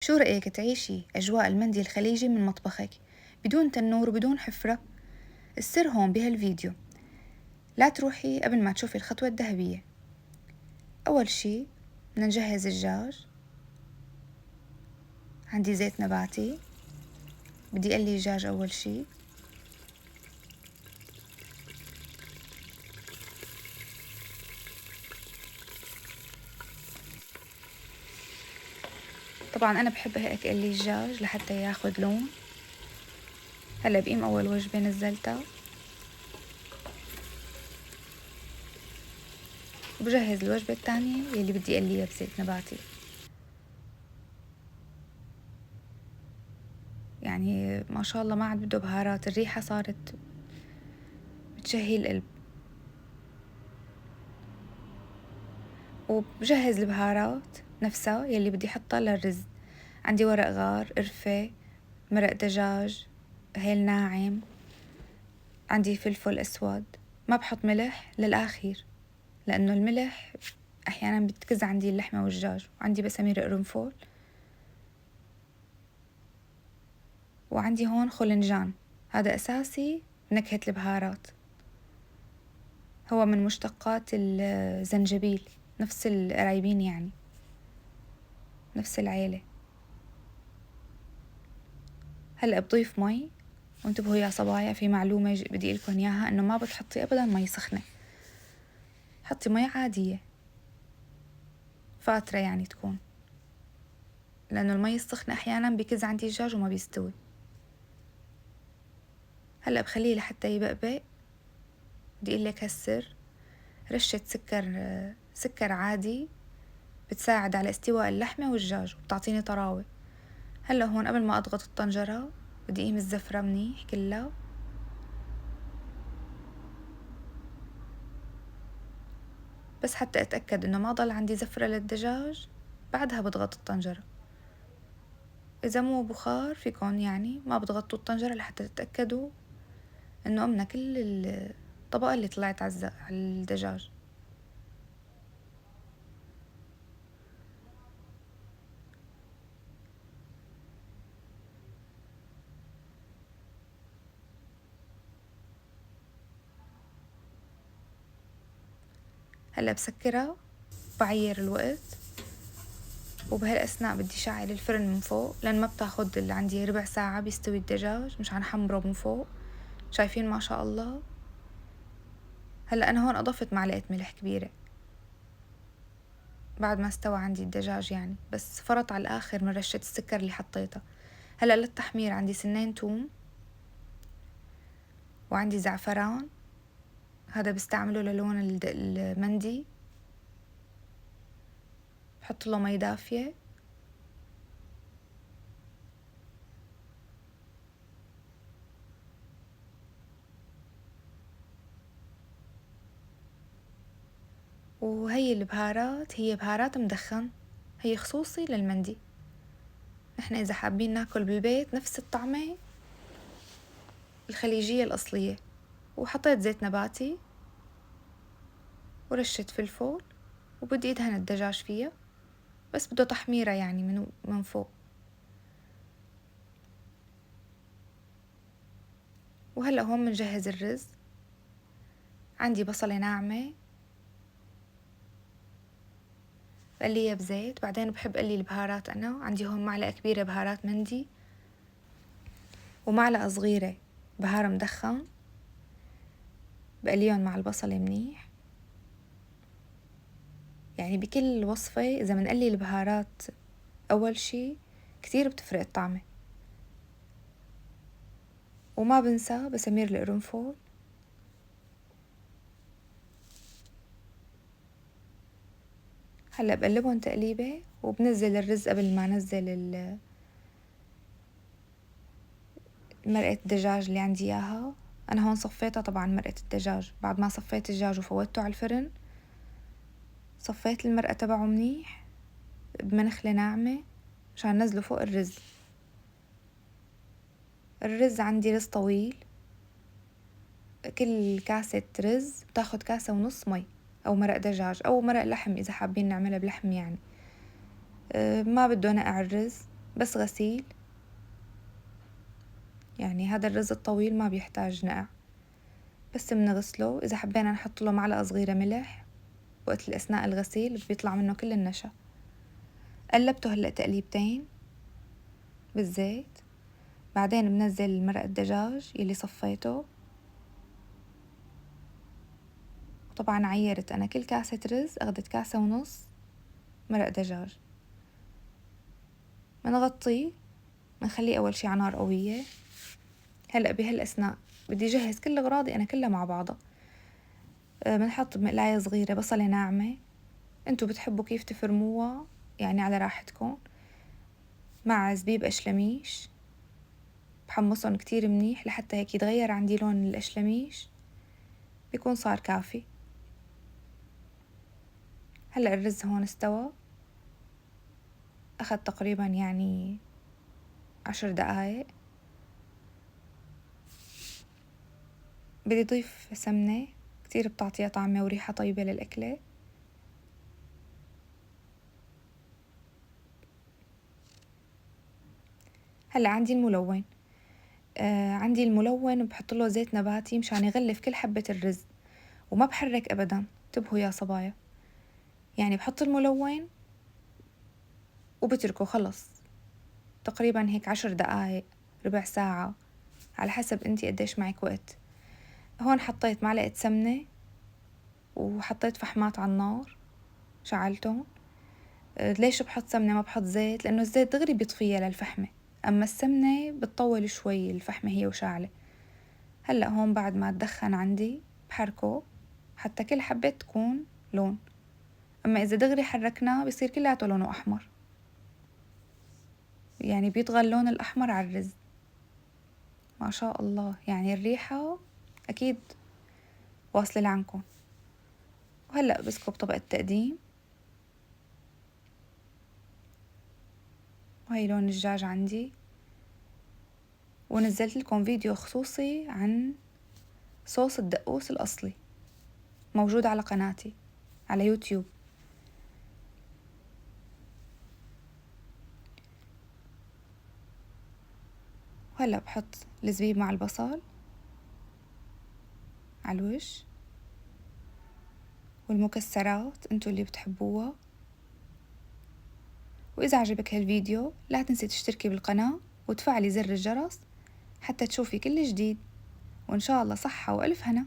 شو رأيك تعيشي أجواء المندي الخليجي من مطبخك بدون تنور وبدون حفرة؟ السر هون بهالفيديو. لا تروحي قبل ما تشوفي الخطوة الذهبية. أول شي بدنا نجهز الدجاج. عندي زيت نباتي، بدي أقلي الدجاج أول شي. طبعا أنا بحب هيك أقلي الدجاج لحتى ياخد لون. هلا بقيم أول وجبة نزلتها، وبجهز الوجبة الثانية يلي بدي أقليها بزيت نباتي. يعني ما شاء الله ما عاد بده بهارات، الريحة صارت بتشهي القلب. وبجهز البهارات نفسها يلي بدي حطها للرز. عندي ورق غار، قرفة، مرق دجاج، هيل ناعم، عندي فلفل أسود. ما بحط ملح للآخير لأنه الملح أحيانا بتكز عندي اللحمة والدجاج. وعندي بسمير قرنفل، وعندي هون خلنجان، هذا أساسي نكهة البهارات، هو من مشتقات الزنجبيل، نفس القرايبين يعني، نفس العيلة. هلأ بضيف مي. وانتبهوا يا صبايا، في معلومة بدي لكم إياها، إنه ما بتحطي أبدا مي سخنة، حطي مي عادية فاترة يعني تكون، لأنه المي السخنة أحيانا بيكز عندي الدجاج وما بيستوي. هلأ بخليه لحتى يبقبق. بدي أقلك هالسر، رشة سكر عادي بتساعد على استواء اللحمة والدجاج وبتعطيني طراوة. هلأ هون قبل ما أضغط الطنجرة بدي أقيم الزفرة منيح كلها، بس حتى أتأكد إنه ما ضل عندي زفرة للدجاج. بعدها بضغط الطنجرة. إذا مو بخار فيكون يعني ما بتغطوا الطنجرة لحتى تتأكدوا إنه أمنا كل الطبقة اللي طلعت على الدجاج. هلأ بسكرها، بعير الوقت، وبهالأثناء بدي شعل الفرن من فوق، لأن ما بتاخد اللي عندي ربع ساعة بيستوي الدجاج، مش حنحمره من فوق. شايفين ما شاء الله. هلأ أنا هون أضفت معلقة ملح كبيرة بعد ما استوى عندي الدجاج يعني، بس فرط على الآخر من رشة السكر اللي حطيتها. هلأ للتحمير عندي سنين توم، وعندي زعفران، هذا بستعمله للون المندي. بحط له مي دافية، وهي البهارات هي بهارات مدخن، هي خصوصي للمندي. نحن إذا حابين ناكل بالبيت نفس الطعمة الخليجية الأصلية. وحطيت زيت نباتي ورشة فلفل، وبدي أدهن الدجاج فيها، بس بده تحميرة يعني من فوق. وهلأ هون منجهز الرز. عندي بصلة ناعمة بقليها بزيت. بعدين بحب قلي البهارات. أنا عندي هون معلقة كبيرة بهارات مندي، ومعلقة صغيرة بهار مدخن، بقليهم مع البصلة منيح. يعني بكل وصفة إذا منقلي البهارات أول شي كتير بتفرق الطعمة. وما بنسى بسمير القرنفل. هلأ بقلبهم تقليبة، وبنزل الرز قبل ما انزل مرقة الدجاج اللي عندي اياها. انا هون صفيتها طبعا مرقة الدجاج، بعد ما صفيت الدجاج وفوتته على الفرن صفيت المرقة تبعه منيح بمنخلة ناعمة مشان نزله فوق الرز. الرز عندي رز طويل، كل كاسة رز بتاخد كاسة ونص مي، أو مرق دجاج أو مرق لحم إذا حابين نعملها بلحم يعني. ما بده نقع الرز، بس غسيل، يعني هذا الرز الطويل ما بيحتاج نقع، بس بنغسله. إذا حبينا نحط له معلقة صغيرة ملح وقت الأثناء الغسيل بيطلع منه كل النشا. قلبته هلأ تقليبتين بالزيت، بعدين بنزل مرق الدجاج يلي صفيته. وطبعا عيرت أنا كل كاسة رز أخدت كاسة ونص مرق دجاج. منغطيه، منخليه أول شي على نار قوية. هلأ بهالأثناء بدي جهز كل أغراضي أنا كلها مع بعضها. بنحط بمقلاية صغيرة بصلة ناعمة، انتو بتحبوا كيف تفرموها يعني على راحتكم، مع زبيب أشلميش. بحمصهم كتير منيح لحتى هيك يتغير عندي لون الأشلميش، بيكون صار كافي. هلأ الرز هون استوى، أخذ تقريبا يعني 10 دقايق. بدي ضيف سمنة كتير بتعطيها طعمة وريحة طيبة للأكلة. هلأ عندي الملون. عندي الملون بحط له زيت نباتي مشان يغلف كل حبة الرز، وما بحرك أبدا. انتبهوا يا صبايا، يعني بحط الملون وبتركه خلص تقريبا هيك 10 دقايق ربع ساعة على حسب انتي قديش معك وقت. هون حطيت معلقة سمنة وحطيت فحمات على النار شعلتهم. ليش بحط سمنة ما بحط زيت؟ لأنه الزيت دغري بيطفيها للفحمة، أما السمنة بتطول شوي الفحمة هي وشعلة. هلأ هون بعد ما تدخن عندي بحركه حتى كل حبة تكون لون، أما إذا دغري حركناه بيصير كلياته لونه أحمر، يعني بيطغى اللون الأحمر على الرز. ما شاء الله، يعني الريحة أكيد واصلة لعنكم. وهلأ بسكب طبق التقديم، وهي لون الدجاج عندي. ونزلت لكم فيديو خصوصي عن صوص الدقوس الأصلي، موجود على قناتي على يوتيوب. وهلأ بحط الزبيب مع البصل على الوش، والمكسرات انتو اللي بتحبوها. وإذا عجبك هالفيديو لا تنسي تشتركي بالقناة وتفعلي زر الجرس حتى تشوفي كل جديد، وإن شاء الله صحة وألف هنا.